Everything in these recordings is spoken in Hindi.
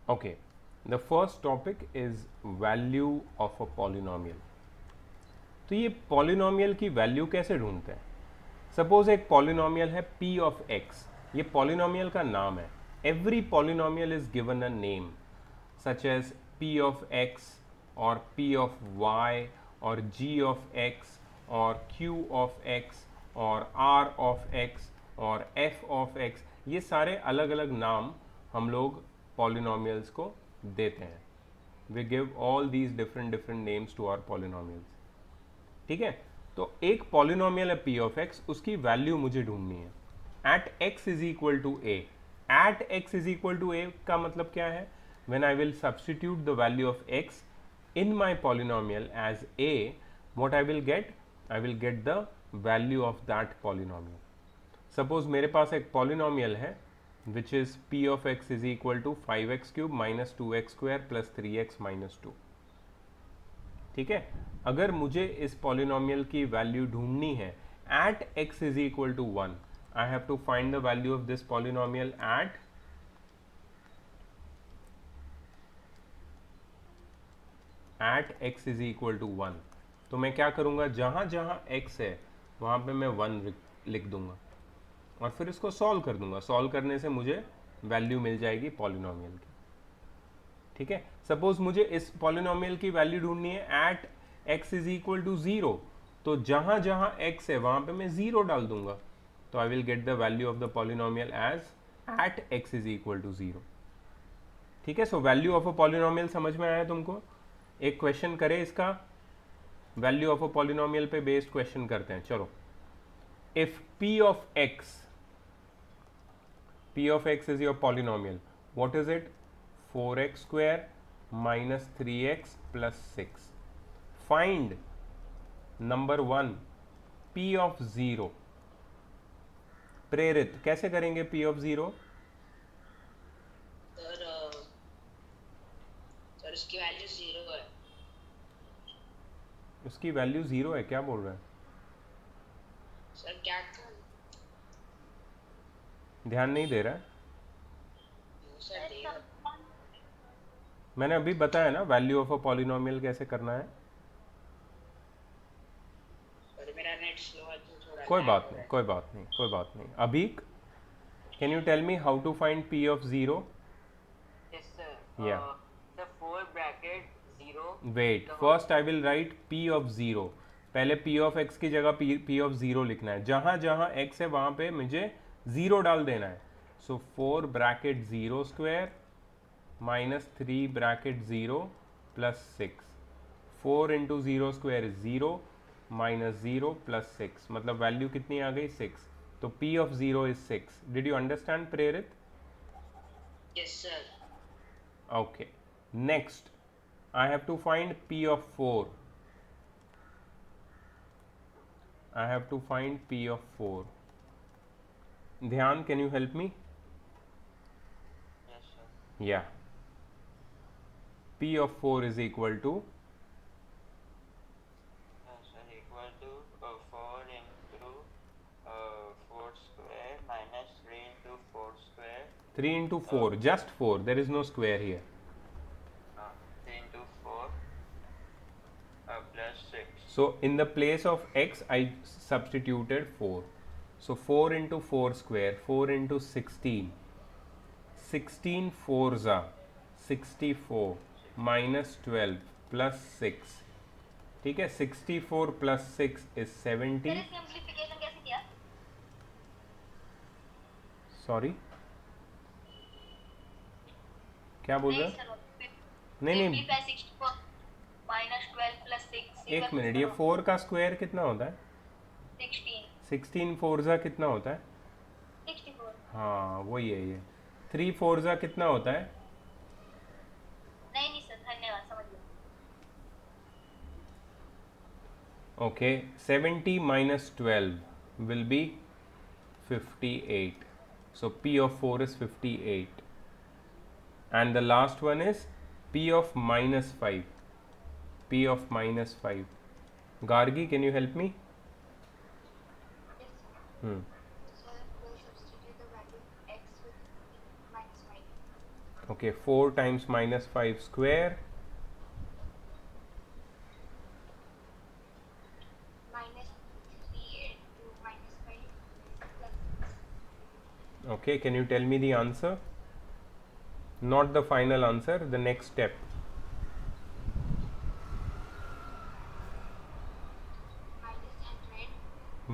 Okay, the first topic is value of a polynomial. तो ये पॉलिनोमियल की वैल्यू कैसे ढूंढते हैं? सपोज एक पॉलिनोमियल है p ऑफ x, ये पॉलिनोमियल का नाम है. Every polynomial is given a name such as p of x और p ऑफ y और g ऑफ x और q ऑफ x और r ऑफ x और f ऑफ x. ये सारे अलग अलग नाम हम लोग पॉलिनोमियल्स को देते हैं. We give all these different different names to our polynomials. ठीक है, तो एक पॉलिनोमियल है p ऑफ x, उसकी वैल्यू मुझे ढूंढनी है at x is equal to a. At x is equal to a का मतलब क्या है? When I will substitute the value of x in my polynomial as a, what I will get? I will get the value of that polynomial. Suppose मेरे पास एक polynomial है which is p of x is equal to 5x cube minus 2x square plus 3x minus 2. ठीक है, अगर मुझे इस पॉलिनोमियल की वैल्यू ढूंढनी है at x is equal to 1, I have to find the value of this polynomial at x is equal to 1. तो मैं क्या करूंगा, जहां जहां x है वहां पे मैं 1 लिख दूंगा और फिर इसको सॉल्व कर दूंगा. सॉल्व करने से मुझे वैल्यू मिल जाएगी पॉलिनोमियल की. ठीक है, सपोज मुझे इस पॉलिनोमियल की वैल्यू ढूंढनी है at x is equal to 0, तो जहां जहां x है वहां पे मैं 0 डाल दूंगा. तो I will get the value of the polynomial as at x is equal to 0. ठीक है, so value of a polynomial समझ में आया तुमको? एक क्वेश्चन करे इसका, वैल्यू ऑफ अ पॉलिनोमियल पे बेस्ड क्वेश्चन करते हैं. चलो, if p of x is your polynomial, what is it? 4x square minus 3x plus 6. Find number 1 p of 0. प्रेरित कैसे करेंगे p of 0? सर उसकी वैल्यू 0 है. उसकी वैल्यू 0 है? क्या बोल रहा है? सर क्या ध्यान नहीं दे रहा है? सर दे मैंने अभी बताया ना वैल्यू ऑफ अ पॉलिनोमियल कैसे करना है. सर मेरा नेट स्लो है तो थोड़ा कोई लैग बात हो रहा नहीं, है. कोई बात नहीं, कोई बात नहीं. अभी can you tell me how to find p of 0? Yes, sir. या The four bracket 0. Wait, The whole. First I will write p of 0. पहले p ऑफ x की जगह p ऑफ 0 लिखना है. जहां जहां x है वहां पे मुझे 0 डाल देना है. सो 4 bracket 0 square minus 3 bracket 0 plus 6. 4 into 0 square is 0 minus 0 plus 6, मतलब वैल्यू कितनी आ गई? 6. तो p of 0 is 6. Did you understand प्रेरित? Yes, sir. Okay, next I have to find p of 4. I have to find p of 4. Dhyan, can you help me? Yes, sir. Yeah, p of 4 is equal to Yes, sir. Equal to 4 into 4 square minus 3 into 4 square. 3 into 4, just 4, there is no square here. 3 into 4 plus 6. So in the place of x I substituted 4. So 4 into 4 square, 4 into 16, 16 fours are 64 minus 12 plus 6. ठीक है, 64 प्लस 6 इज 70. सिंप्लीफिकेशन कैसे किया? सॉरी, क्या बोल रहा है? नहीं नहीं, सिंप्लीफाई 64 minus 12 plus 6 एक मिनट, ये 4 का स्क्वायर कितना होता है? 16. 16 फोर्जा कितना होता है? 64. हाँ वही है ये. 3 फोर्जा कितना होता है? नहीं सर, धन्यवाद, समझ गया. Okay, 70 minus 12 will be 58. So p of 4 is 58. And the last one is p of minus 5. P of minus 5. Gargi, can you help me? Yes, sir. Hmm. So we'll substitute the value x with minus 5. Okay, 4 times minus 5 square. minus 3 into minus 5 plus 6. Okay, can you tell me the answer? Not the final answer, the next step. Minus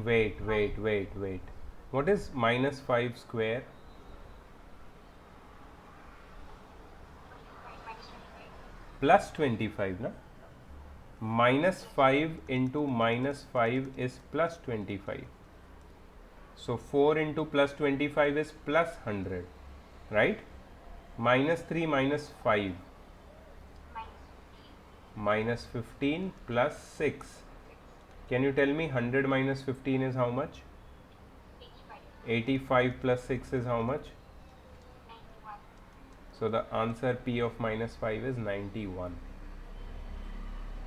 100. Wait. What is minus 5 square? 25 minus 25. Plus 25, na? Minus 5 into minus 5 is plus 25. So 4 into plus 25 is plus 100, right? Minus 3 minus 5, minus 15 plus 6. Can you tell me 100 minus 15 is how much? 85. 85 plus 6 is how much? 91. So the answer P of minus 5 is 91.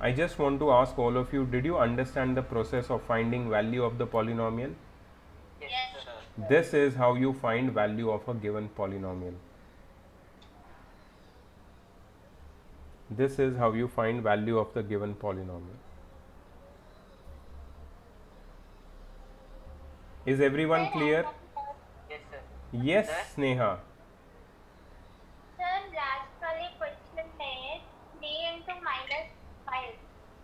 I just want to ask all of you, did you understand the process of finding value of the polynomial? Yes, sir. This is how you find value of a given polynomial. This is how you find value of the given polynomial. Is everyone clear? Yes, sir. Yes, Sir? Sneha. Sir last वाले क्वेश्चन में 3 into minus 5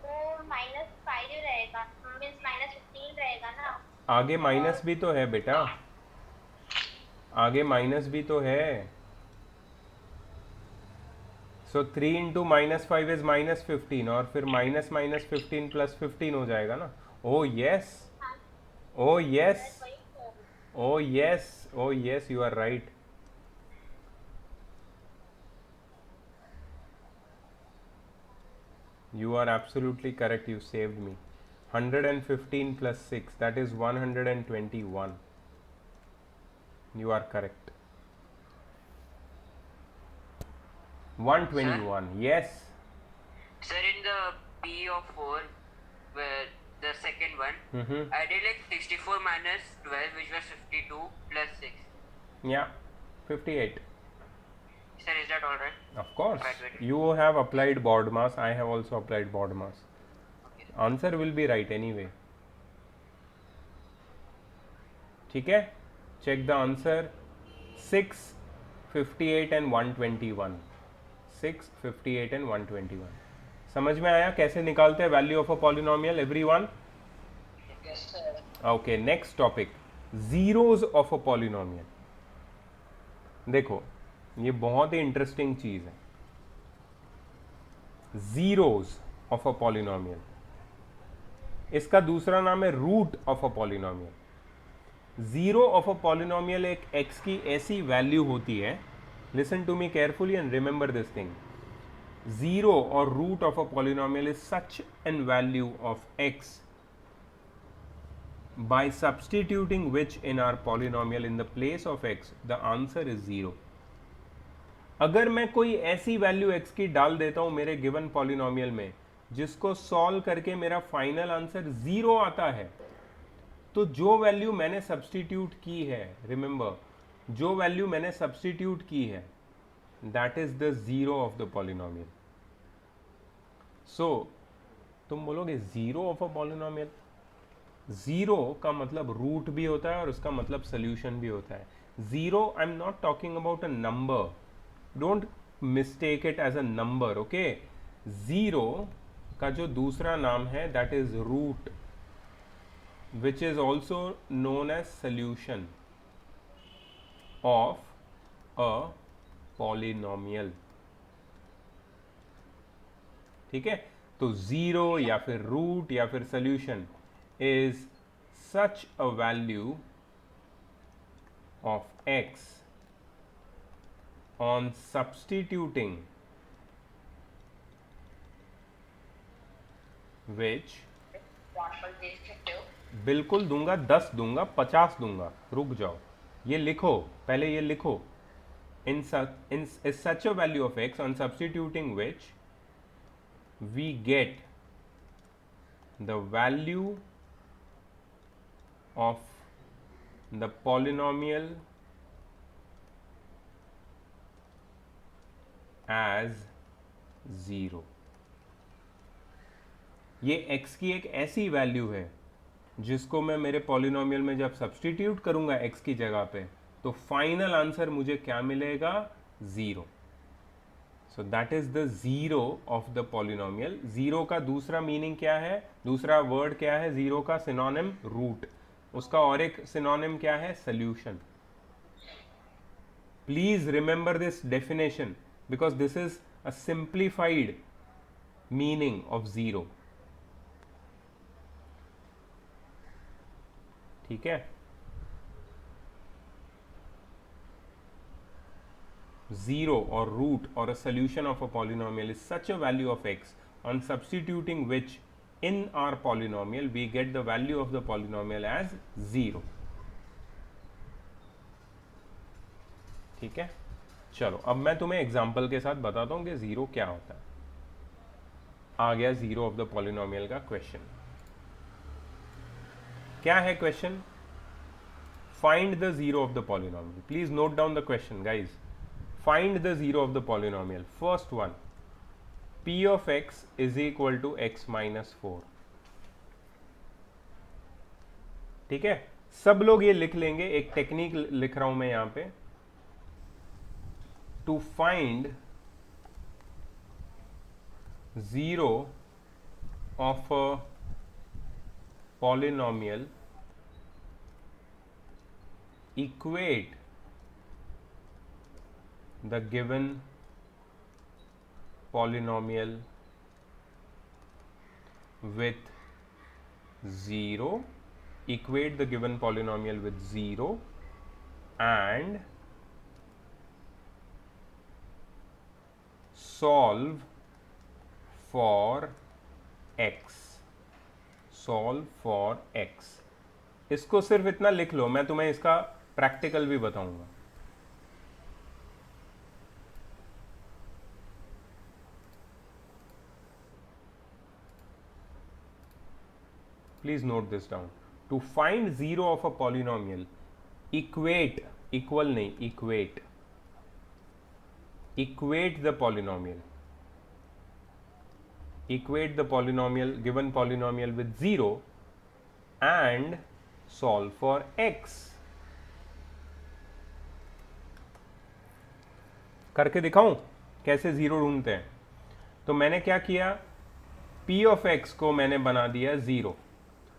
तो minus 5 रहेगा मीन्स minus 15 रहेगा ना. आगे माइनस भी तो है बेटा, आगे माइनस भी तो है. सो 3 इंटू माइनस 5 इज माइनस 15 और फिर माइनस माइनस 15 प्लस 15 हो जाएगा ना. Oh yes, oh yes, oh yes, oh yes, you are right. You are absolutely correct. You saved me. 115 plus 6, that is 121. You are correct. 121. Yes. Sir, in the P of 4, where the second one, Mm-hmm. I did like 64 minus 12, which was 52 plus 6. Yeah. 58. Sir, is that all right? Of course. Right. You have applied BODMAS. I have also applied BODMAS. Okay. Answer will be right anyway. ठीक है? Check the answer. 6, 58 and 121. 6, 58 and 121. समझ में आया कैसे निकालते हैं value of a polynomial everyone? Yes, sir. Okay, next topic, zeros of a polynomial. देखो ये बहुत ही इंटरेस्टिंग चीज है. जीरोज ऑफ अ पॉलिनोमियल, इसका दूसरा नाम है root of a polynomial. Zero of a polynomial एक एक्स की ऐसी वैल्यू होती है, listen to me carefully and remember this thing. Zero or root of a polynomial is such an value of x by substituting which in our polynomial in the place of x, the answer is 0. अगर मैं कोई ऐसी वैल्यू x की डाल देता हूं मेरे गिवन पॉलिनोमियल में जिसको सॉल्व करके मेरा फाइनल आंसर 0 आता है, तो जो वैल्यू मैंने सब्सटीट्यूट की है, रिमेंबर, जो वैल्यू मैंने सब्सटीट्यूट की है, that is the zero of the polynomial. So तुम बोलोगे zero of a polynomial, zero का मतलब रूट भी होता है और उसका मतलब सोल्यूशन भी होता है. Zero, I am not talking about a number, don't mistake it as a number. Okay, zero का जो दूसरा नाम है that is root, which is also known as solution of a polynomial. ठीक है, तो जीरो या फिर रूट या फिर solution is such a value of x on substituting which, बिल्कुल दूंगा, 10 दूंगा, 50 दूंगा, रुक जाओ, ये लिखो पहले, ये लिखो. in such a value of x on substituting which we get the value of the polynomial as 0। ये x की एक ऐसी वैल्यू है जिसको मैं मेरे पॉलिनोमियल में जब सब्सटीट्यूट करूंगा x की जगह पे, तो फाइनल आंसर मुझे क्या मिलेगा? 0। So that is the zero of the polynomial. Zero का दूसरा मीनिंग क्या है, दूसरा वर्ड क्या है? जीरो का सिनोनिम रूट, उसका और एक सिनोनिम क्या है? Solution. Please remember this definition because this is a simplified meaning of zero. ठीक है, zero or root or a solution of a polynomial is such a value of x on substituting which in our polynomial we get the value of the polynomial as 0। ठीक है, चलो अब मैं तुम्हें एग्जांपल के साथ बताता हूं कि जीरो क्या होता है। आ गया जीरो ऑफ द पॉलिनोमियल का क्वेश्चन। क्या है question? Find the zero of the polynomial. Please note down the question guys. Find the zero of the polynomial. First one, p of x is equal to x minus 4। ठीक है, सब लोग ये लिख लेंगे। एक टेक्निक लिख रहा हूं मैं यहां पे। To find zero of a polynomial equate the given polynomial with 0, equate the given polynomial with 0 and solve for x। solve for x। इसको सिर्फ इतना लिख लो, मैं तुम्हें इसका प्रैक्टिकल भी बताऊंगा। Please note this down. To find zero of a polynomial, equate, equal नहीं, equate, equate the polynomial, equate the polynomial, given polynomial with 0 and solve for x। करके दिखाऊं कैसे जीरो ढूंढते हैं? तो मैंने क्या किया, p of x को मैंने बना दिया 0।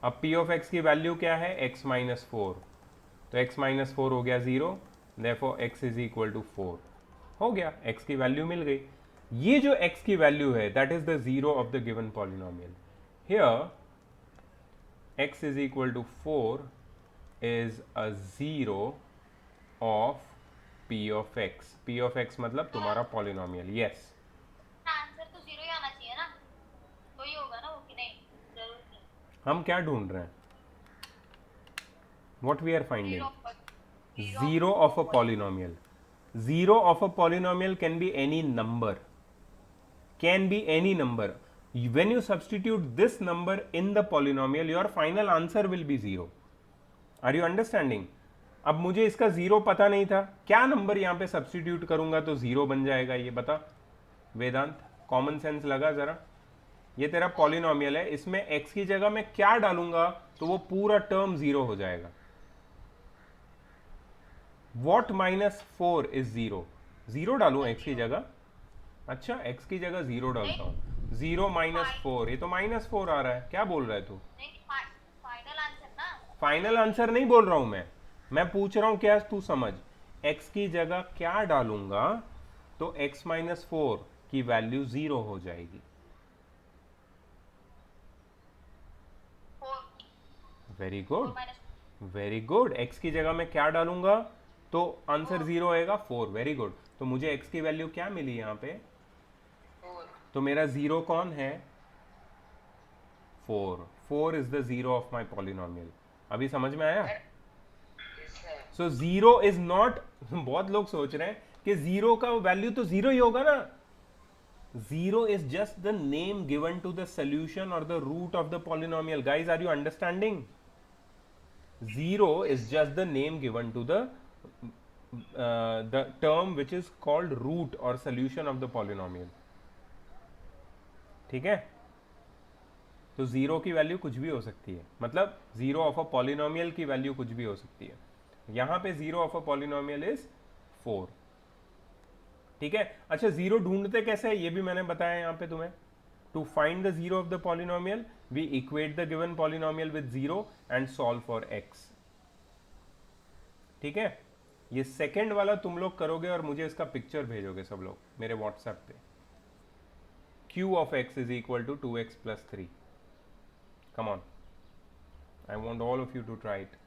अब p of x की वैल्यू क्या है? x minus 4। तो x माइनस 4 हो गया 0, therefore x is equal to 4। हो गया, x की वैल्यू मिल गई। ये जो x की वैल्यू है that is the zero of the given polynomial. Here x is equal to 4 is a zero of p of x। p of x मतलब तुम्हारा पॉलिनोमियल। यस, आंसर तो 0 ही आना चाहिए ना, तो ही होगा ना वो, कि नहीं? जरूर नहीं। हम क्या ढूंढ रहे हैं? What we are finding? Zero of a polynomial. Zero of a polynomial can be any number. Can be any number. When you substitute this number in the polynomial, your final answer will be 0. Are you understanding? अब मुझे इसका जीरो पता नहीं था, क्या नंबर यहां पे सब्सटीट्यूट करूंगा तो जीरो बन जाएगा? ये बता वेदांत, कॉमन सेंस लगा जरा। ये तेरा पॉलिनोमियल है, इसमें x की जगह मैं क्या डालूंगा तो वो पूरा टर्म जीरो हो जाएगा। What minus 4 is 0? जीरो डालू x की जगह? अच्छा, x की जगह जीरो डालता हूँ। 0 माइनस 4, ये तो माइनस 4 आ रहा है। क्या बोल रहा है तू? फाइनल आंसर ना। फाइनल आंसर नहीं बोल रहा हूं मैं पूछ रहा हूं क्या तू समझ। x की जगह क्या डालूंगा तो x माइनस 4 की वैल्यू 0 हो जाएगी। Very good, very good. x की जगह मैं क्या डालूंगा तो आंसर 0 आएगा 4। Very good. तो मुझे x की वैल्यू क्या मिली यहां पे? तो मेरा 0 कौन है? 4। 4 is the zero of my polynomial. अभी समझ में आया? सो जीरो इज नॉट बहुत लोग सोच रहे हैं कि जीरो का वैल्यू तो जीरो ही होगा ना। Zero is just the name given to the solution और the root of the polynomial. Guys, are you understanding? Zero is just the name given to the the term which is called root or solution of the polynomial. ठीक है, तो जीरो की वैल्यू कुछ भी हो सकती है, मतलब जीरो ऑफ अ पॉलिनोमियल की वैल्यू कुछ भी हो सकती है. यहां पे zero of a polynomial is 4. ठीक है. अच्छा, जीरो ढूंढते कैसे है ये भी मैंने बताया यहां पे तुम्हें. To find the zero of the polynomial we equate the given polynomial with zero and solve for x. ठीक है, ये सेकंड वाला तुम लोग करोगे और मुझे इसका पिक्चर भेजोगे सब लोग मेरे व्हाट्सएप पे. q of x is equal to 2x plus 3. Come on, I want all of you to try it.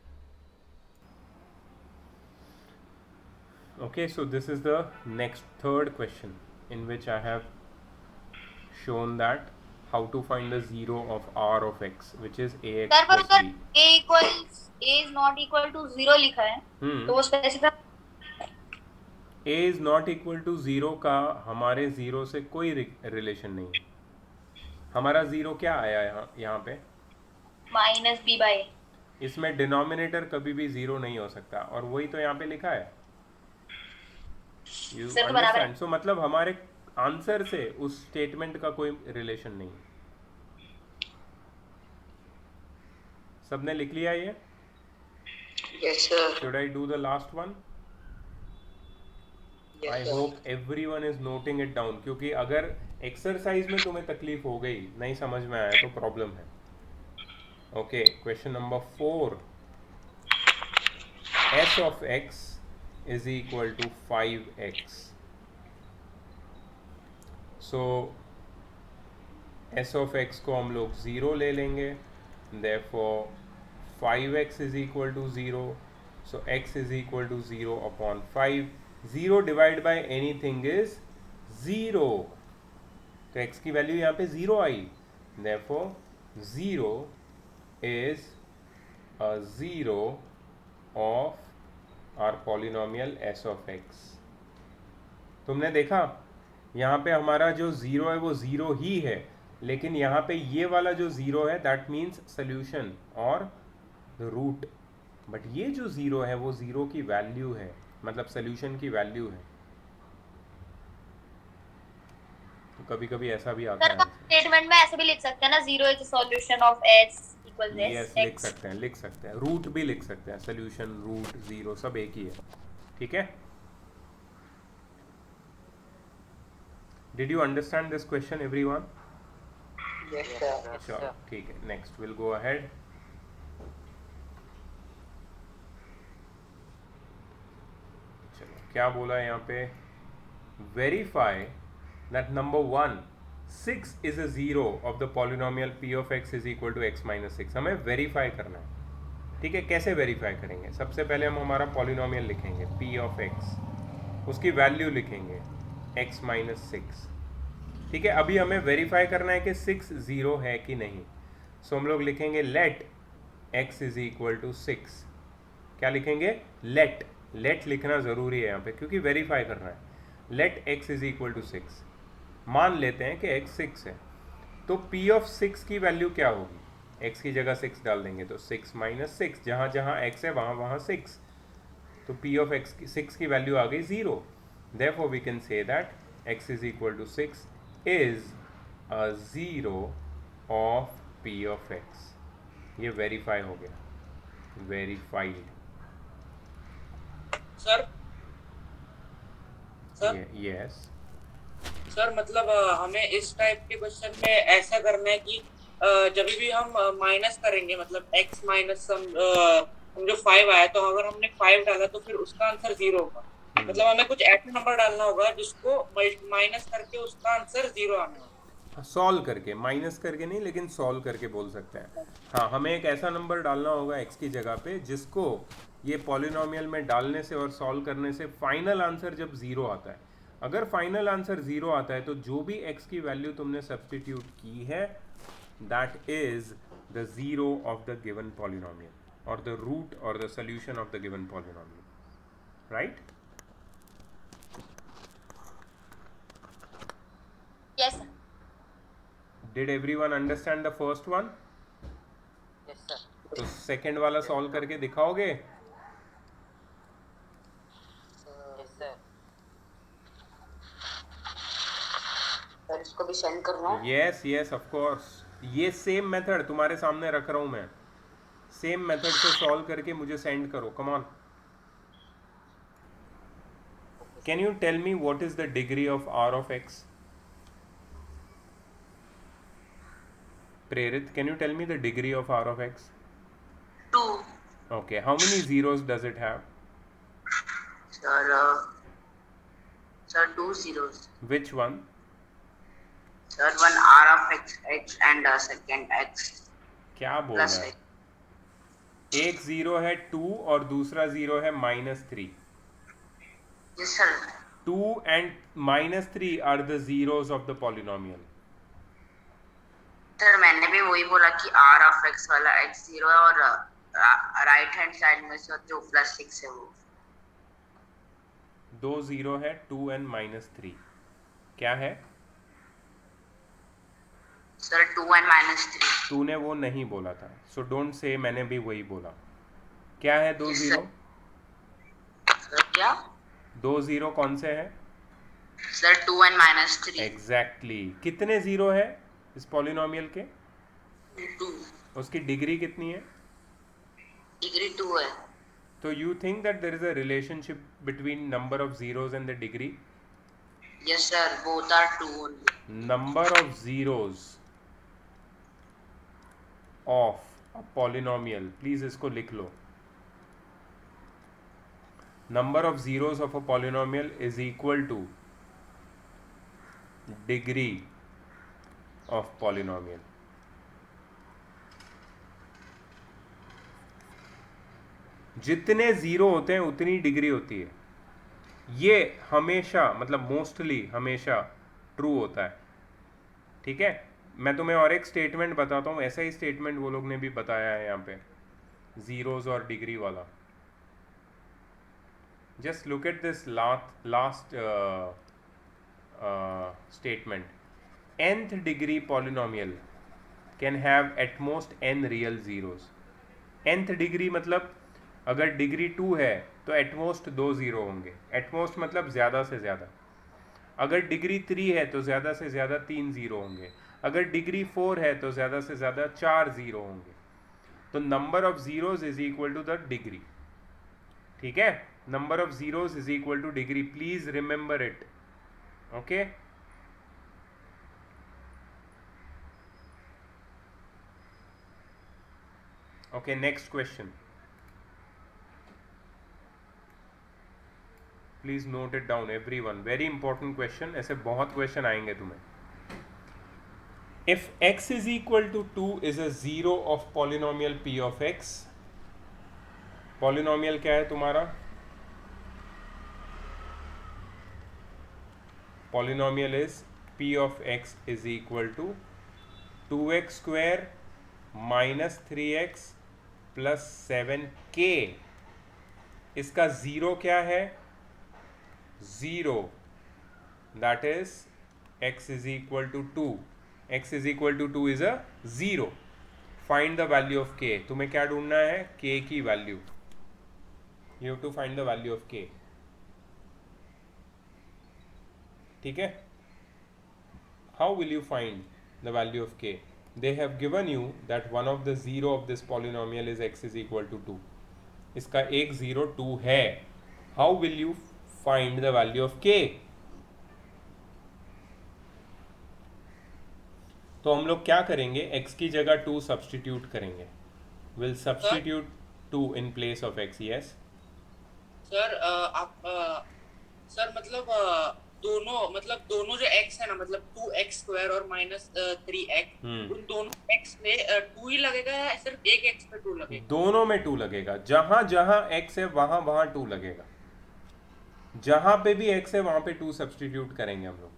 Okay, so this is the next third question in which I have shown that how to find the zero of r of x, which is ax सर पर plus अगर b. a equals a is not equal to 0 लिखा है तो वो specify a is not equal to 0 का हमारे जीरो से कोई रिलेशन नहीं है. हमारा जीरो क्या आया यहाँ पे, माइनस b बाई. इसमें डिनोमिनेटर कभी भी जीरो नहीं हो सकता, और वही तो यहाँ पे लिखा है. यू सर तो बराबर अंडरस्टैंड. सो मतलब हमारे आंसर से उस स्टेटमेंट का कोई रिलेशन नहीं है. सबने लिख लिया ये? Yes, sir. Should I do the last one? Yes, I sir. Hope everyone is noting it down, क्योंकि अगर एक्सरसाइज में तुम्हें तकलीफ हो गई, नहीं समझ में आया, तो प्रॉब्लम है. Okay, question number 4. s of x is equal to 5x. so s of x को हम लोग 0 ले लेंगे, therefore 5x is equal to 0. so x is equal to 0 upon 5. 0 divided by anything is 0, तो x की वैल्यू यहाँ पे 0 आई. therefore 0 is a zero of our polynomial s of x. तुमने देखा यहाँ पे हमारा जो जीरो है वो जीरो ही है, लेकिन यहाँ पे ये वाला जो जीरो है दैट मीन्स सोल्यूशन और रूट. बट ये जो जीरो है वो जीरो की वैल्यू है, मतलब सोल्यूशन की वैल्यू है. तो कभी कभी ऐसा भी आता सर है. स्टेटमेंट में ऐसे भी लिख सकते हैं ना, 0 is the solution of s equals yes, s लिख सकते हैं, लिख सकते हैं. रूट भी लिख सकते हैं, सोल्यूशन, रूट, जीरो सब एक ही है. ठीक है. Did you understand this question everyone? Yes, sir. चलो ठीक है, नेक्स्ट विल गो अहेड. चलो क्या बोला है यहाँ पे, verify that number 1 6 is a zero of the polynomial p of x is equal to x minus 6. हमें वेरीफाई करना है. ठीक है, कैसे वेरीफाई करेंगे? सबसे पहले हम हमारा पॉलिनोमियल लिखेंगे p of x, उसकी वैल्यू लिखेंगे x माइनस 6. ठीक है, अभी हमें वेरीफाई करना है कि 6 जीरो है कि नहीं. सो हम लोग लिखेंगे let x is equal to 6. क्या लिखेंगे? लेट लिखना ज़रूरी है यहाँ पे, क्योंकि वेरीफाई करना है. Let x is equal to 6. मान लेते हैं कि x 6 है, तो p ऑफ 6 की वैल्यू क्या होगी? x की जगह 6 डाल देंगे तो 6 माइनस 6, जहाँ जहाँ x है वहाँ वहाँ 6, तो p ऑफ x 6 की वैल्यू आ गई 0. therefore we can say that x is equal to 6 is a zero of p of x. ये वेरीफाई हो गया, वेरीफाइड. सर यस सर मतलब हमें इस टाइप के क्वेश्चन में ऐसा करना है कि जब भी हम माइनस करेंगे, मतलब x माइनस हम जो 5 आया, तो अगर हमने 5 डाला तो फिर उसका आंसर 0 होगा. मतलब हमें कुछ ऐसा नंबर डालना होगा जिसको माइनस करके उसका आंसर 0 आना होगा. सॉल्व करके, माइनस करके नहीं, लेकिन सॉल्व करके बोल सकते हैं. हाँ, हमें एक ऐसा नंबर डालना होगा x की जगह पे जिसको ये पॉलिनोमियल में डालने से और सॉल्व करने से फाइनल आंसर जब 0 आता है, अगर फाइनल आंसर 0 आता है तो जो भी x की वैल्यू तुमने सब्स्टिट्यूट की है that is the zero of the given polynomial और द रूट और the solution of the given polynomial. Right? Yes, sir. Did everyone understand the first one? Yes, sir. तो सेकंड वाला सॉल्व करके दिखाओगे? सर इसको भी सेंड करना है? यस यस ऑफ कोर्स, ये सेम मेथड तुम्हारे सामने रख रहा हूँ मैं, सेम मेथड से सॉल्व करके मुझे सेंड करो, come on. Can you tell me what is the degree of r of x? Prerit, can you tell me the degree of r of x? 2. Okay, how many zeros does it have? Sir, 2 zeros. Which one? Sir, one r of x and second x क्या बोल plus रहा है? x. एक जीरो है 2 और दूसरा जीरो है -3. Yes sir. 2 and -3 are the zeros of the polynomial. Sir मैंने भी वही बोला कि r of x वाला x 0 है और राइट हैंड साइड में से जो +6 है वो दो जीरो है 2 and -3. क्या है? Sir 2 and -3. तूने वो नहीं बोला था, सो डोंट से मैंने भी वही बोला. क्या है दो Yes, जीरो? सर क्या? दो जीरो कौन से है? Sir 2 and -3. एग्जैक्टली. कितने जीरो है इस पॉलिनोमियल के? 2. उसकी डिग्री कितनी है? डिग्री 2 है. So you think that there is a relationship between number of zeros and the degree? Yes sir, both are 2 only. Number of zeros of a polynomial, please इसको लिख लो. Number of zeros of a polynomial is equal to degree of polynomial. जितने जीरो होते हैं उतनी डिग्री होती है. ये हमेशा, मतलब मोस्टली हमेशा ट्रू होता है. ठीक है, मैं तुम्हें और एक स्टेटमेंट बताता हूँ, ऐसा ही स्टेटमेंट वो लोग ने भी बताया है यहाँ पे, जीरोस और डिग्री वाला. Just look at this last statement. nth degree polynomial can have at most n real zeros. nth degree मतलब अगर डिग्री 2 है तो एटमोस्ट 2 जीरो होंगे. एटमोस्ट मतलब ज़्यादा से ज़्यादा. अगर डिग्री 3 है तो ज़्यादा से ज़्यादा 3 जीरो होंगे. अगर डिग्री 4 है तो ज़्यादा से ज़्यादा 4 जीरो होंगे. तो number of zeros is equal to the degree. ठीक है, number of zeros is equal to degree. Please remember it. Okay, okay, next question. Please note it down everyone, very important question. ऐसे बहुत क्वेश्चन आएंगे तुम्हें. If x is equal to 2 is a zero of polynomial p of x. Polynomial क्या है तुम्हारा? Polynomial is p of x is equal to 2x square minus 3x plus 7k. इसका जीरो क्या है? Zero. That is x is equal to 2. x is equal to 2 is a zero. Find the value of k. तुम्हें क्या ढूंढना है? k की value. You have to find the value of k. ठीक है? How will you find the value of k? They have given you that one of the zero of this polynomial is x is equal to 2. इसका एक जीरो 2 है. How will you find the value of k? तो हम लोग क्या करेंगे? x की जगह 2 सब्सटीट्यूट करेंगे. Will substitute 2 in place of x. Yes sir आप सर मतलब दोनों जो x है ना, मतलब 2x स्क्वायर और -3x, उन दोनों x में 2 ही लगेगा या सिर्फ एक x पे 2 लगेगा? दोनों में 2 लगेगा. जहां जहां x है वहां वहां 2 लगेगा. जहां पे भी x है वहां पे 2 सब्सटीट्यूट करेंगे हम लोग.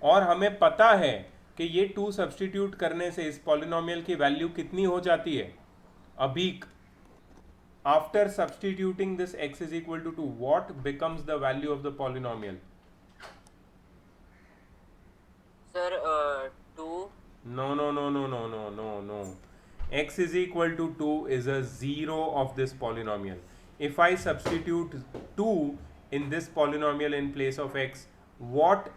और हमें पता है कि ये 2 सब्सटीट्यूट करने से इस पॉलिनोमियल की वैल्यू कितनी हो जाती है? अभी after substituting this x is equal to 2, what becomes the value of the polynomial? Sir 2. No, no, no, no, no, no, no, no. X is equal to 2 is a zero of this polynomial. If I substitute 2 in this polynomial in place of x, what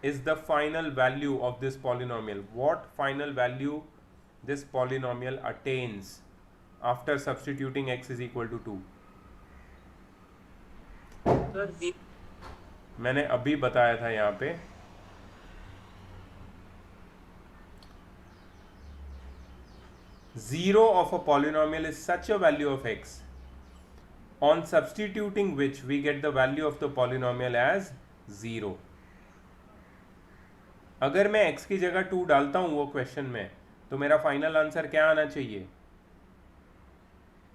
is the final value of this polynomial? What final value this polynomial attains after substituting x is equal to 2? Sir मैंने अभी बताया था यहाँ पे, zero of a polynomial is such a value of x on substituting which we get the value of the polynomial as 0. अगर मैं x की जगह 2 डालता हूँ वो क्वेश्चन में, तो मेरा फाइनल आंसर क्या आना चाहिए?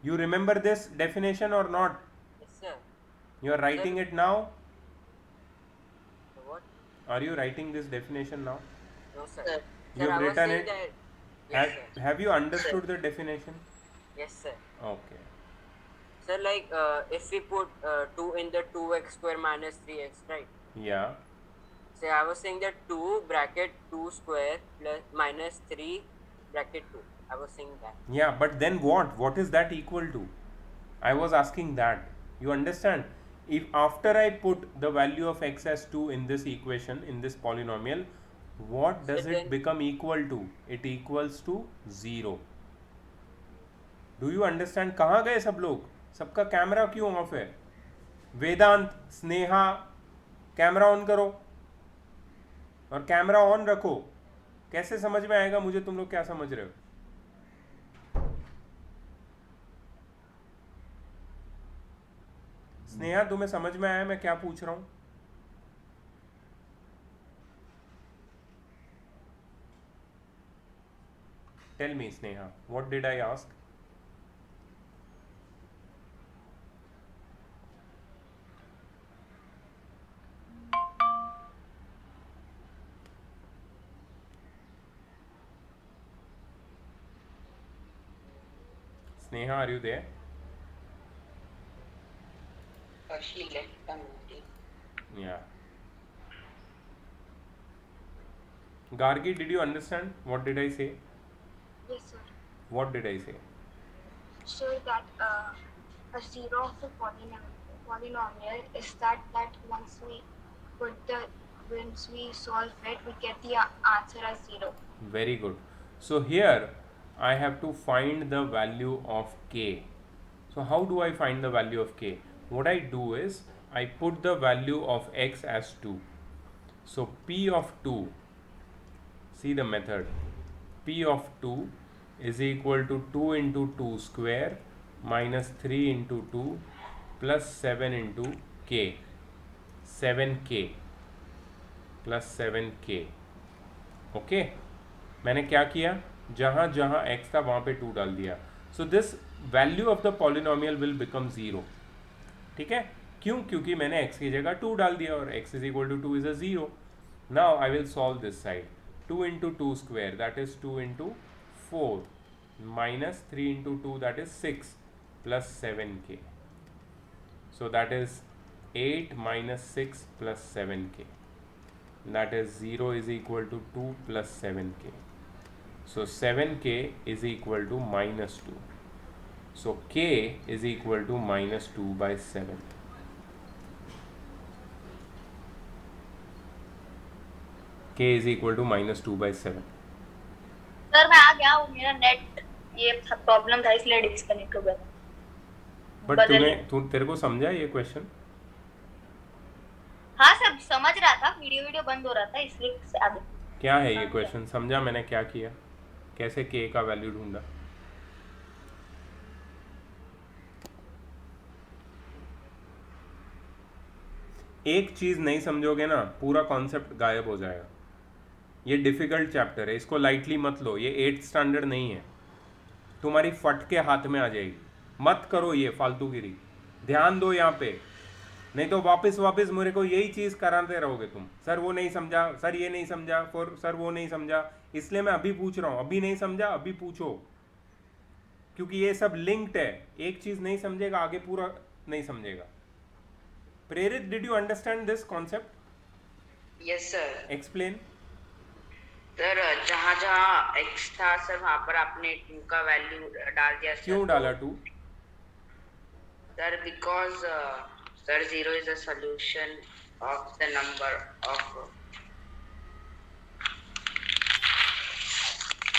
You remember this definition or not? Yes, sir. You are writing it now? What? Are you writing this definition now? No, sir. Sir. You've I was written saying it? that. Yes, sir. Have you understood the definition? Yes, sir. Okay. Sir, like if we put 2 in the 2x square minus 3x, right? Yeah. So I was saying that 2 bracket 2 square plus minus 3 bracket 2. I was saying that. Yeah, but then what? What is that equal to? I was asking that. You understand? If after I put the value of x as 2 in this equation, in this polynomial, what does it become equal to? It equals to 0. Do you understand? कहाँ गए सब लोग? सबका कैमरा क्यों ऑफ है? वेदांत, स्नेहा, कैमरा ऑन करो और कैमरा ऑन रखो. कैसे समझ में आएगा मुझे तुम लोग क्या समझ रहे हो? स्नेहा, तुम्हें समझ में आया मैं क्या पूछ रहा हूं? Tell me, Sneha, what did I ask? Sneha, are you there? She left the meeting. Yeah. Gargi, did you understand? What did I say? Yes, sir. What did I say? So that a zero of the polynomial is that once we solve it, we get the answer as 0. Very good. So here I have to find the value of k. So how do I find the value of k? What I do is I put the value of x as 2. So p of 2, see the method, p of 2 is equal to 2 into 2 square minus 3 into 2 plus 7 into k, 7k plus 7k. Okay, मैंने क्या किया? जहाँ जहाँ x था वहाँ पे 2 डाल दिया. So this value of the polynomial will become 0. ठीक है, क्यों? क्योंकि मैंने x की जगह 2 डाल दिया और x is equal to 2 is a 0. Now I will solve this side. 2 into 2 square, that is 2 into 4 minus 3 into 2, that is 6 plus 7k. So that is 8 minus 6 plus 7k. That is 0 is equal to 2 plus 7k. So 7k is equal to minus 2. So k is equal to minus 2 by 7. k is equal to minus 2 by 7. Sir मैं आ गया हूँ, मेरा नेट ये प्रॉब्लम था इसलिए डिस्कनेक्ट हो गया. बट तेरे को समझा ये क्वेश्चन? हाँ सर समझ रहा था, वीडियो बंद हो रहा था इसलिए आ गया. क्या है ये क्वेश्चन? समझा मैंने क्या किया? कैसे k का वैल्यू ढूंढा? एक चीज नहीं समझोगे ना, पूरा कॉन्सेप्ट गायब हो जाएगा. ये डिफिकल्ट चैप्टर है, इसको लाइटली मत लो. ये 8th स्टैंडर्ड नहीं है, तुम्हारी फट के हाथ में आ जाएगी. मत करो ये फालतूगिरी, ध्यान दो यहाँ पे, नहीं तो वापस मेरे को यही चीज़ कराते रहोगे तुम. सर वो नहीं समझा, सर ये नहीं समझा, सर वो नहीं समझा. इसलिए मैं अभी पूछ रहा हूँ, अभी नहीं समझा अभी पूछो, क्योंकि ये सब लिंक्ड है. एक चीज़ नहीं समझेगा आगे पूरा नहीं समझेगा. प्रेरित, did you understand this concept? Yes sir. Explain. Sir जहाँ जहाँ x था सर वहाँ पर आपने 2 का वैल्यू डाल दिया. क्यों डाला 2? Sir because sir 0 is a solution of the number of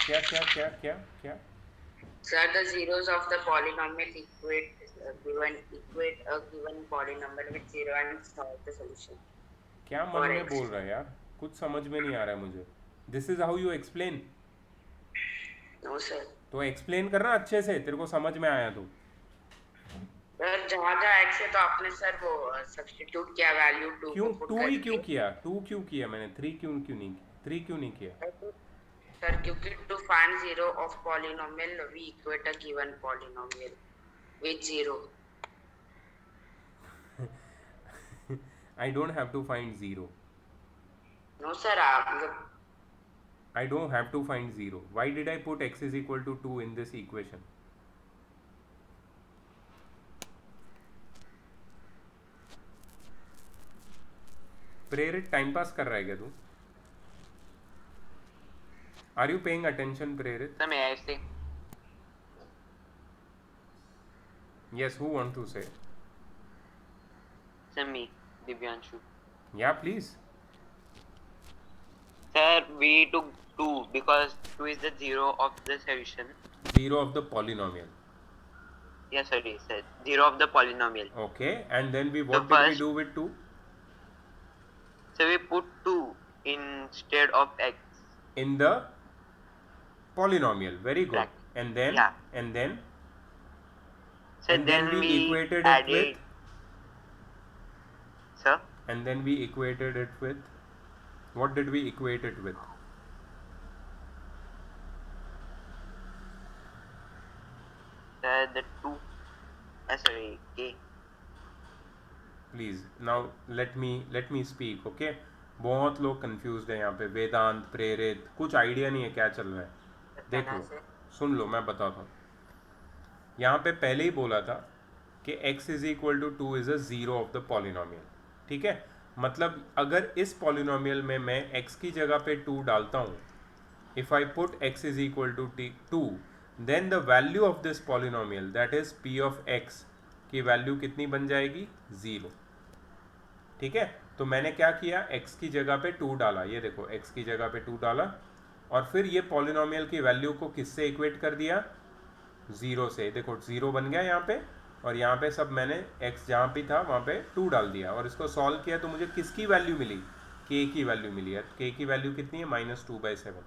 क्या क्या क्या क्या क्या Sir, the zeros of the polynomial equate a given polynomial with zero and solve the solution क्या मन for में x. बोल रहा है यार, कुछ समझ में नहीं आ रहा है मुझे. This is how you explain. No sir. तो एक्सप्लेन करना अच्छे से, तेरे को समझ में आया तो. सर जहाँ जहाँ x है तो आपने सर वो सब्स्टिट्यूट किया वैल्यू 2 क्यों को पुट 2 ही क्यों करके. किया, 2 क्यों किया मैंने, 3 क्यों नहीं किया. सर क्योंकि to find zero of polynomial we equate a given polynomial with zero. I don't have to find 0. No sir, आप I don't have to find 0. Why did I put x is equal to 2 in this equation? प्रेरित टाइम पास कर रहा है क्या तू? आर यू पेइंग अटेंशन प्रेरित? Sir, may I say? Yes, who want to say? Sir, me, Divyanshu. Yeah, please. Sir, we took 2 because 2 is the zero of the solution. 0 of the polynomial. Yes, sorry, sir. 0 of the polynomial. Okay, and then what So did we first- do with 2? So we put 2 instead of x. In the polynomial. Very good. Correct. And then? Yeah. And then? So And then we equated it added. with? Sir, And then we equated it with? What did we equate it with? the 2. Sorry, k. Please now let me speak. Okay, बहुत लोग कंफ्यूज्ड है यहाँ पे. वेदांत, प्रेरित, कुछ आइडिया नहीं है क्या चल रहा है. देखो, सुन लो, मैं बताता हूँ. यहाँ पे पहले ही बोला था कि x is equal to 2 is a zero of the polynomial. ठीक है, मतलब अगर इस पॉलिनोमियल में मैं x की जगह पे 2 डालता हूँ, if I put x is equal to 2, then the value of this polynomial that is p of x की वैल्यू कितनी बन जाएगी? 0. ठीक है, तो मैंने क्या किया, x की जगह पे 2 डाला. ये देखो, x की जगह पे 2 डाला और फिर ये पॉलिनोमियल की वैल्यू को किससे इक्वेट कर दिया? 0 से. देखो 0 बन गया यहाँ पे, और यहाँ पे सब मैंने x जहाँ पे था वहाँ पे 2 डाल दिया और इसको सॉल्व किया तो मुझे किसकी वैल्यू मिली? k की वैल्यू मिली है. k की वैल्यू कितनी है? -2/7.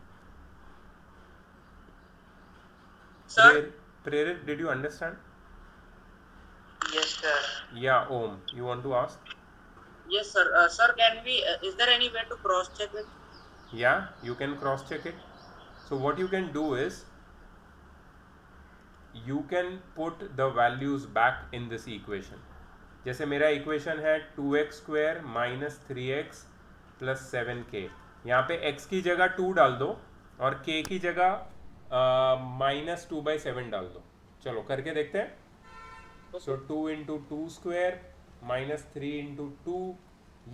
Sir Prerit, did you understand? Yes, sir. या Om, you want to ask? yes sir. Sir, can we is there any way to cross check it? Yeah, you can cross check it. So what you can do is you can put the values back in this equation. जैसे मेरा इक्वेशन है 2x square minus 3x plus 7k. यहाँ पे x की जगह 2 डाल दो और k की जगह -2/7 डाल दो. चलो करके देखते हैं. सो 2 इंटू 2 स्क्वायर माइनस 3 इंटू 2.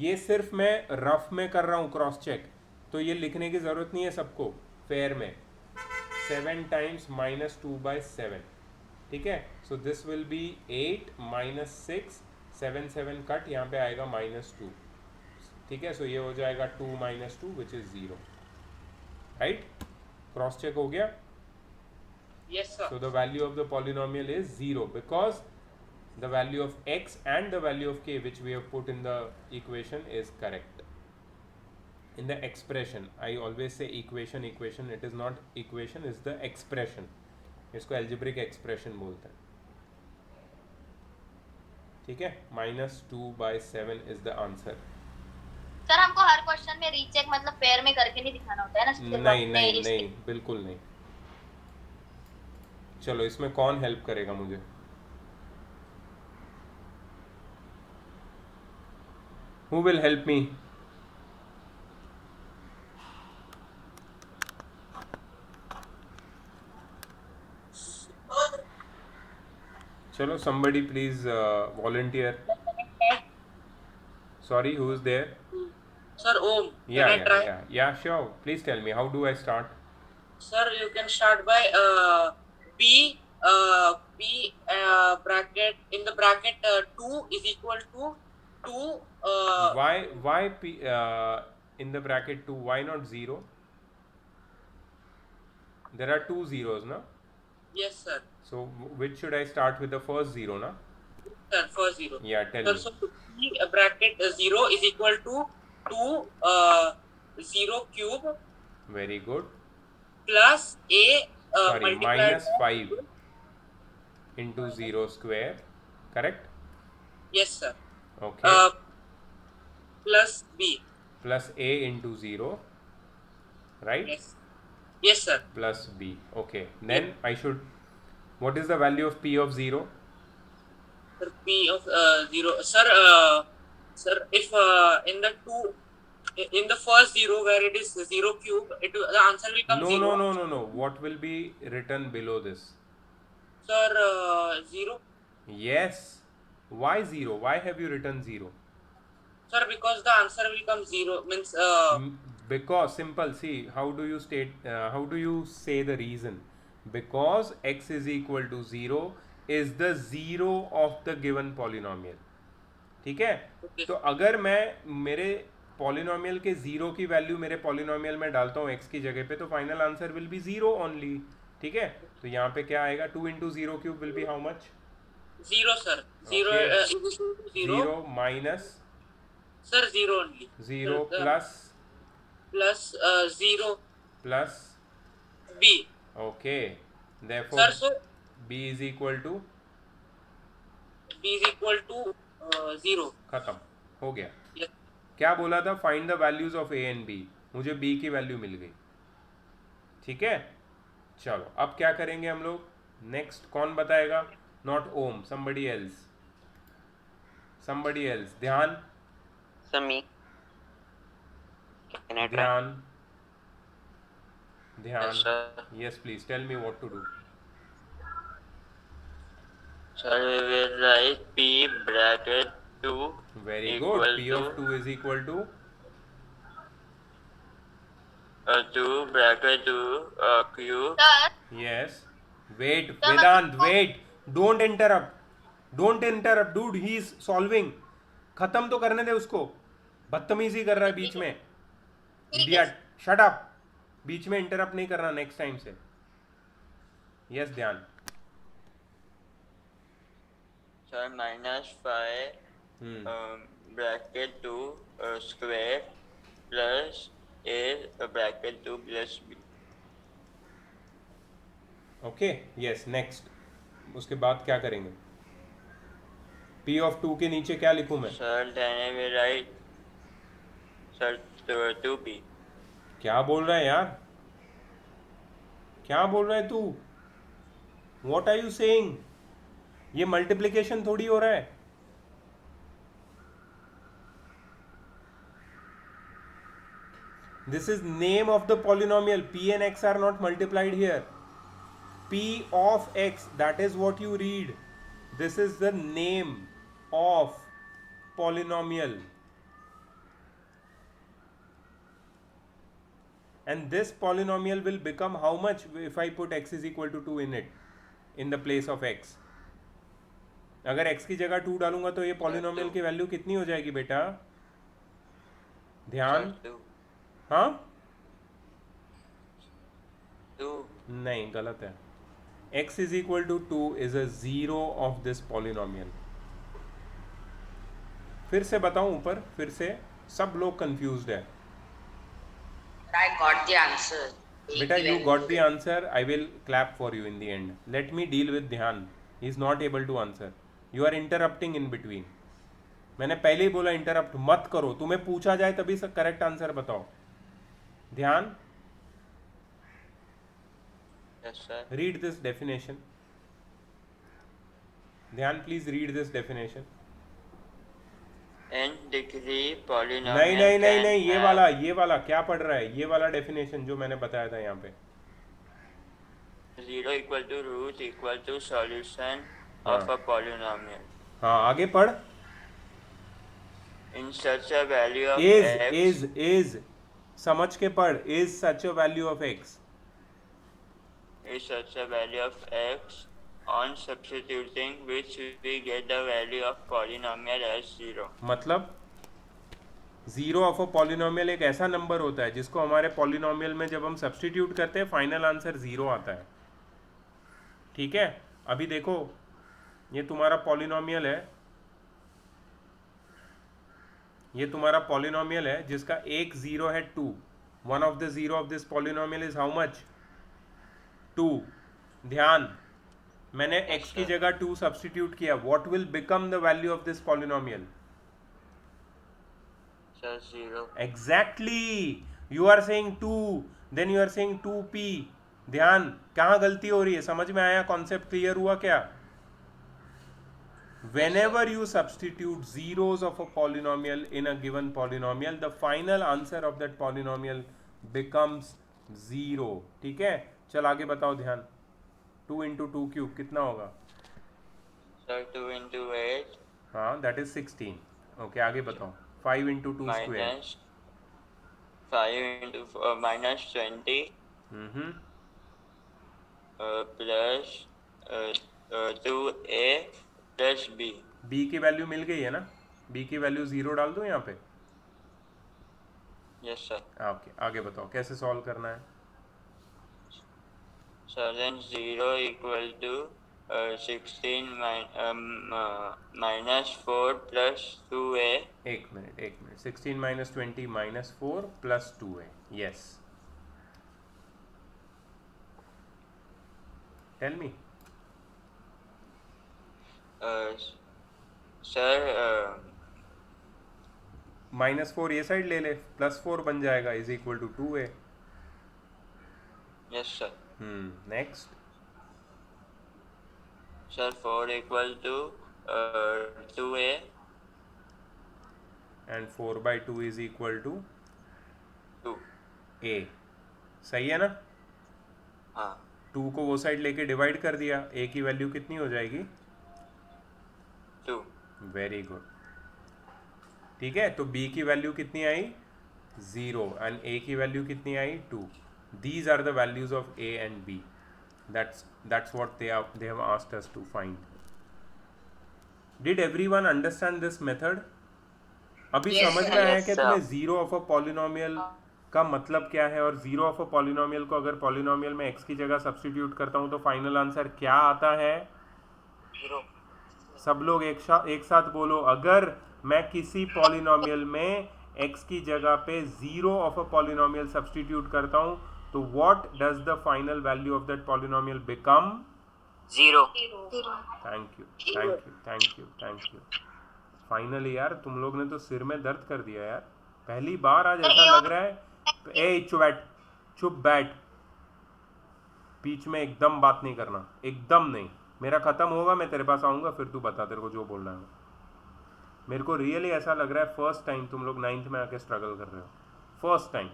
ये सिर्फ मैं रफ में कर रहा हूँ क्रॉस चेक, तो ये लिखने की ज़रूरत नहीं है सबको फेयर में. 7 टाइम्स -2/7. ठीक है, so this will be 8 minus 6, 7 cut, यहाँ पे आएगा -2. ठीक है, सो ये हो जाएगा 2 - 2 which is 0. Right, cross check हो गया. Yes sir. So the value of the polynomial is 0 because the value of x and the value of k which we have put in the equation is correct. In the expression, I always say equation, it is not equation, it's the expression. इसको algebraic expression बोलते हैं. ठीक है, -2/7 is the answer. सर हमको हर क्वेश्चन में रीचेक मतलब पेयर में करके नहीं दिखाना होता है ना? सिर्फ नहीं अपने नहीं इस- नहीं, बिल्कुल नहीं. चलो इसमें कौन हेल्प करेगा मुझे? Who will help me? चलो somebody please volunteer. Sorry, who is there? Sir, Om, Yeah, can I try? yeah, sure. Please tell me, how do I start? Sir, you can start by p bracket in the bracket 2 is equal to 2 Why p in the bracket 2? Why not 0? There are two zeros, na? Yes, sir. So which should I start with the first zero, na? Sir, first 0. Yeah, tell Sir, me. so P bracket 0 is equal to 2 0 cube Very good. plus A Sorry, multiplied minus 5 into 0 square. Correct? yes, sir. Okay. Plus B. Plus A into 0. Right? Yes. Yes, sir. Plus B. Okay. Then I should. What is the value of P of 0? Sir, P of 0. Sir, if in the two, in the first 0 where it is 0 cube, the answer will come No, 0. no, no, no, no. What will be written below this? Sir, 0. Yes. Why 0? Why have you written 0? Sir, because the answer will come 0. Means Because simple. See, how do you state? How do you say the reason? Because x is equal to 0 is the zero of the given polynomial. ठीक है? Okay. तो अगर मैं मेरे पॉलिनोमियल के जीरो की वैल्यू मेरे पॉलिनोमियल में डालता हूँ x की जगह पे, तो final answer will be 0 only. ठीक है? तो यहाँ पे क्या आएगा? 2 into 0 cube will be how much? 0, sir. 0 Okay. is equal to 0. 0 minus Sir, 0 only. 0 Sir, plus 0 plus. B. Okay. Therefore, Sir, so b is equal to. B is equal to 0. खत्म हो गया. Yes. क्या बोला था? Find the values of A and B. मुझे बी की वैल्यू मिल गई. ठीक है, चलो अब क्या करेंगे हम लोग? नेक्स्ट कौन बताएगा? Not Om, somebody else. ध्यान. So me. Can I try? ध्यान. Yes, sir. Yes, please tell me what to do. Sir, we will write P bracket 2 Very equal good. P to of 2 is equal to 2 bracket 2 cube. Sir yes. Wait, Vedant, wait. Don't interrupt. Dude, he is solving. खत्म तो करने दे उसको. बदतमीजी कर रहा है बीच में. Idiot. Shut up. बीच में इंटरप्ट नहीं करना नेक्स्ट टाइम से. यस ध्यान. Sir, minus 5 bracket 2 square plus A bracket 2 plus B. Okay, yes. Next उसके बाद क्या करेंगे? P of 2 के नीचे क्या लिखूं मैं? Sir, then I will write sir 2B. क्या बोल रहा है यार? क्या बोल रहा है तू? What are you saying? ये मल्टीप्लिकेशन थोड़ी हो रहा है. This is name of the polynomial. P and x are not multiplied here. P of x, that is what you read. This is the name of polynomial. And this polynomial will become how much if I put x is equal to 2 in it, in the place of x. अगर x की जगह 2 डालूंगा तो ये पॉलिनोमियल की वैल्यू कितनी हो जाएगी बेटा? ध्यान. Sir, 2. हाँ, 2. नहीं, गलत है. x is equal to 2 is a zero of this polynomial. फिर से बताऊं ऊपर, फिर से सब लोग कंफ्यूज्ड है. I got the answer. बेटा, you got the answer. I will clap for you in the end. Let me deal with ध्यान. He is not able to answer. You are interrupting in between. मैंने पहले ही बोला इंटरप्ट मत करो. तुम्हें पूछा जाए तभी करेक्ट आंसर बताओ. ध्यान. Yes, sir. Read this definition. ध्यान, please read this definition. n degree polynomial. नहीं, ये वाला क्या पढ़ रहा है? ये वाला डेफिनेशन जो मैंने बताया था यहाँ पे. 0 equal to root equal to solution of a polynomial. हाँ, आगे पढ़. In such a value of x. is समझ के पढ़. is such a value of x. Is such a value of x. On substituting which we get the value of polynomial as 0. मतलब जीरो ऑफ अ पॉलिनोमियल एक ऐसा नंबर होता है जिसको हमारे पॉलिनोमियल में जब हम सब्सटीट्यूट करते हैं फाइनल आंसर जीरो आता है। ठीक है, अभी देखो ये तुम्हारा पॉलिनोमियल है, ये तुम्हारा पॉलिनोमियल है जिसका एक जीरो है 2। One of the zero of this polynomial is how much? 2। ध्यान, मैंने x की जगह 2 सब्सटीट्यूट किया, what will become the value of this polynomial? Sir, 0. Exactly, you are saying 2, then you are saying 2p। ध्यान, कहाँ गलती हो रही है? समझ में आया? कॉन्सेप्ट क्लियर हुआ क्या? Whenever you substitute zeros of a polynomial in a given polynomial, the final answer of that polynomial becomes 0। ठीक है, चल आगे बताओ। ध्यान, 2 into 2 cube कितना होगा? Sir, 2 into 8 हाँ, that is 16। ओके, आगे बताओ। 5 into 2 square minus 5 into minus 20 plus 2a plus b. b की वैल्यू मिल गई है ना? b की वैल्यू 0 डाल दो यहाँ पे। Yes, sir. ओके, आगे बताओ कैसे सॉल्व करना है। So then 0 equal to 16 minus 4 plus 2a. एक minute 16 minus 20 minus 4 plus 2a। yes, tell me। Sir, -4 ये साइड ले ले, +4 बन जाएगा, is equal to 2a। yes, sir. Next. Sir, 4 equal to 2a. And 4/2 is equal to 2. a। सही है ना? हाँ, 2 को वो साइड लेके डिवाइड कर दिया, a की वैल्यू कितनी हो जाएगी? 2. Very good. ठीक है, तो b की वैल्यू कितनी आई? 0 एंड a की वैल्यू कितनी आई? 2। These are the values of a and b. That's what they have asked us to find. Did everyone understand this method? अभी Yes, समझ sir. में आया Yes, कि sir. तुम्हें जीरो ऑफ अ पॉलिनोमियल का मतलब क्या है, और जीरो ऑफ अ पॉलिनोमियल को अगर पॉलिनोमियल में x की जगह सब्स्टिट्यूट करता हूँ तो फाइनल आंसर क्या आता है? 0. सब लोग एक साथ बोलो, अगर मैं किसी पॉलिनोमियल में x की जगह पे zero of a polynomial substitute करता हूँ तो what does the final value of that polynomial become? 0. Thank you. Finally यार, तुम लोग ने तो सिर में दर्द कर दिया यार, पहली बार आज ऐसा लग रहा है। ए चुप बैठ, बीच में एकदम बात नहीं करना, एकदम नहीं। मेरा खत्म होगा, मैं तेरे पास आऊँगा, फिर तू बता तेरे को जो बोलना है। मेरे को रियली ऐसा लग रहा है फर्स्ट टाइम तुम लोग 9th में आके स्ट्रगल कर रहे हो, फर्स्ट टाइम।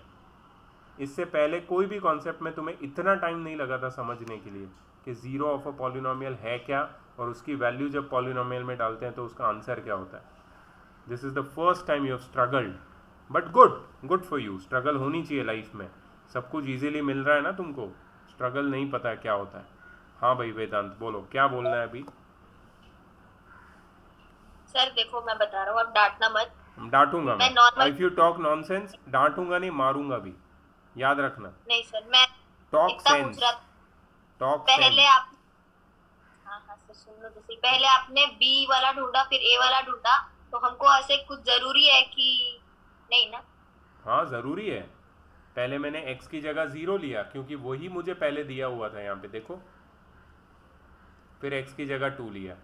इससे पहले कोई भी कॉन्सेप्ट में तुम्हें इतना टाइम नहीं लगा था समझने के लिए कि जीरो ऑफ अ पॉलिनोमियल है क्या, और उसकी वैल्यू जब पॉलिनोमियल में डालते हैं तो उसका आंसर क्या होता है। This is the first time you have struggled, but good for you. Struggle होनी चाहिए लाइफ में, सब कुछ इजीली मिल रहा है ना तुमको, स्ट्रगल नहीं पता है क्या होता है। हाँ भाई वेदांत, बोलो क्या बोलना है अभी। सर देखो मैं बता रहा हूँ, आप डांटना मत। डांटूंगा मैं, normal- if you talk nonsense डांटूंगा नहीं, मारूंगा भी, याद रखना। नहीं सर, मैं टॉक इतना सेंस, पूछ रहा था। टॉक पहले सेंस। आप हाँ सर सुन लो तो सही। पहले आपने बी वाला ढूंढा, फिर ए वाला ढूंढा, तो हमको ऐसे कुछ जरूरी है कि नहीं ना? हाँ ज़रूरी है। पहले मैंने x की जगह 0 लिया क्योंकि वही मुझे पहले दिया हुआ था यहाँ पे, देखो। फिर x की जगह 2 लिया,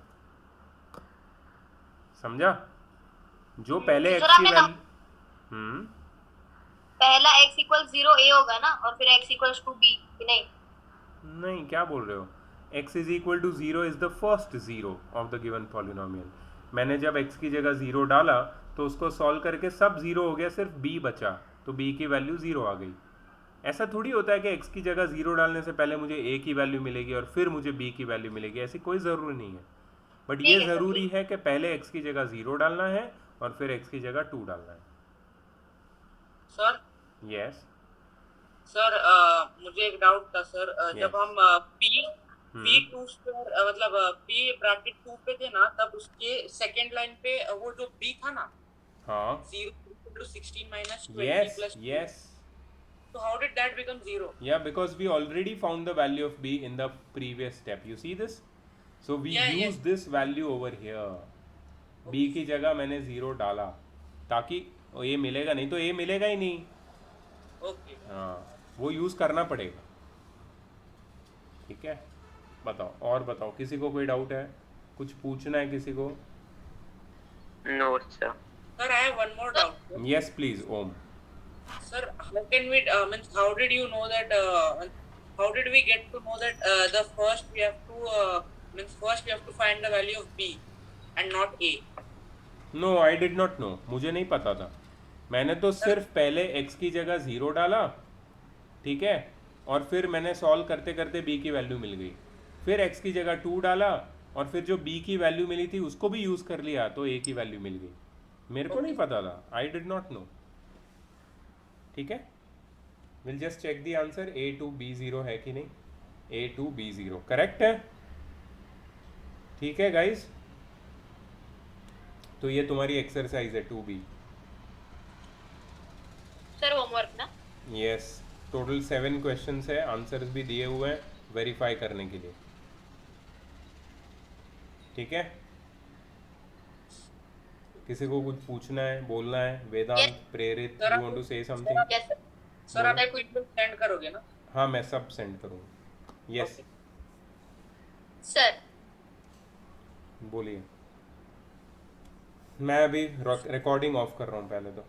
समझा? जो पहले सर x की आपने वैल्यू पहला x इक्वल 0 a होगा ना, और फिर x इक्वल्स टू b, कि नहीं? नहीं, क्या बोल रहे हो? x is equal to 0 is the first zero of the given polynomial. मैंने जब x की जगह 0 डाला तो उसको सॉल्व करके सब 0 हो गया, सिर्फ b बचा, तो b की वैल्यू 0 आ गई। ऐसा थोड़ी होता है कि x की जगह 0 डालने से पहले मुझे a की वैल्यू मिलेगी और फिर मुझे b की वैल्यू मिलेगी, ऐसी कोई ज़रूरी नहीं है। बट ये ज़रूरी है कि पहले x की जगह 0 डालना है और फिर x की जगह 2 डालना है। सर यस सर मुझे एक डाउट था सर। जब हम p2 स्क्वायर मतलब p ब्रैकेट 2 पे थे ना, तब उसके सेकंड लाइन पे वो जो b था ना, हाँ 0 equal to 16 minus 20 yes plus 2. yes So how did that become 0? yeah because we already found the value of b in the previous step. You see this, so we Yeah, use yes. this value over here. b की जगह मैंने 0 डाला ताकि a मिलेगा, नहीं तो a मिलेगा ही नहीं. Okay. हाँ वो यूज़ करना पड़ेगा. ठीक है, बताओ और बताओ, किसी को कोई डाउट है, कुछ पूछना है किसी को? No, sir. Sir, I have one more doubt. Yes please Om. Sir, how can we means how did you know that how did we get to know that the first we have to means first we have to find the value of b and not a? No I did not know, no नहीं पता था. मैंने तो सिर्फ पहले x की जगह 0 डाला, ठीक है, और फिर मैंने सॉल्व करते करते b की वैल्यू मिल गई. फिर x की जगह 2 डाला और फिर जो b की वैल्यू मिली थी उसको भी यूज़ कर लिया तो a की वैल्यू मिल गई. मेरे को नहीं पता था, आई डिड नॉट नो. ठीक है, will just check the answer. A2B0 है कि नहीं? A2B0 करेक्ट है. ठीक है गाइस, तो ये तुम्हारी एक्सरसाइज है 2B. सर होमवर्क ना? यस, टोटल 7 क्वेश्चंस है, आंसर्स भी दिए हुए हैं वेरीफाई करने के लिए. ठीक है, किसी को कुछ पूछना है, बोलना है? Vedant, Yes. Prerit, Sir, you want to say something? Yes sir. Sir, आप कुछ सेंड करोगे ना? हाँ मैं सब सेंड करूँगा. Yes Okay. सर बोलिए. मैं अभी रिकॉर्डिंग ऑफ कर रहा हूँ पहले तो.